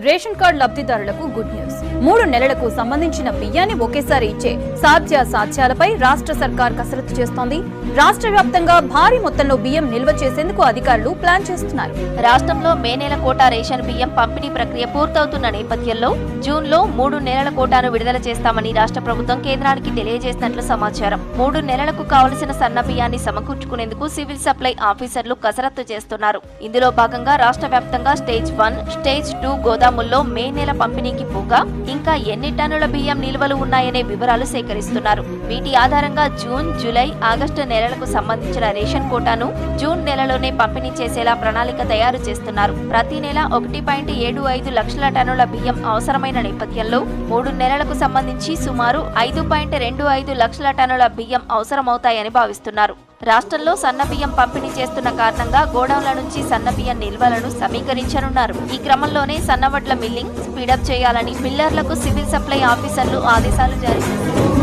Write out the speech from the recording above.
Ration card లబ్ధిదారులకు good news. 3 నెలలకు సంబంధించిన బియ్యాన్ని ఒకేసారి ఇచ్చే సాధ్యాలపై రాష్ట్ర సర్కార్ కసరత్తు చేస్తోంది. రాష్ట్ర వ్యాప్తంగా భారీ మొత్తంలో బియ్యం నిల్వ చేసేందుకు అధికారులు ప్లాన్ చేస్తున్నారు. రాష్ట్రంలో మే నెల కోటా రేషన్ బియ్యం పంపిణీ ప్రక్రియ పూర్తవుతున్న నేపథ్యంలో జూన్లో 3 నెలల కోటాను విడుదల చేస్తామని రాష్ట్ర ప్రభుత్వం కేంద్రానికి తెలియజేసినట్లు సమాచారం. 3 నెలలకు కావలసిన సన్న బియ్యాన్ని సమకూర్చుకునేందుకు సివిల్ సప్లై ఆఫీసర్లు కసరత్తు చేస్తున్నారు. ఇందులో భాగంగా రాష్ట్ర వ్యాప్తంగా స్టేజ్ 1, స్టేజ్ 2 గోదాముల్లో మే నెల పంపిణీకి పోగా ఇంకా ఎన్ని టన్నుల బియ్యం నిల్వలు ఉన్నాయనే వివరాలు సేకరిస్తున్నారు. వీటి ఆధారంగా జూన్, జూలై, ఆగస్టు నెలలకు సంబంధించిన రేషన్ కోటాను జూన్ నెలలోనే పంపిణీ చేసేలా ప్రణాళిక తయారు చేస్తున్నారు. ప్రతి నెల 1.75 లక్షల టన్నుల బియ్యం అవసరమైన నేపథ్యంలో 3 నెలలకు సంబంధించి సుమారు 5.25 లక్షల టన్నుల బియ్యం అవసరమవుతాయని భావిస్తున్నారు. రాష్ట్రంలో సన్న బియ్యం పంపిణీ చేస్తున్న కారణంగా గోడౌన్ల నుంచి సన్న బియ్యం నిల్వలను సమీకరించనున్నారు. ఈ క్రమంలోనే సన్నవడ్ల మిల్లింగ్ స్పీడప్ చేయాలని మిల్లర్లకు సివిల్ సప్లై ఆఫీసర్లు ఆదేశాలు జారీ చేశారు.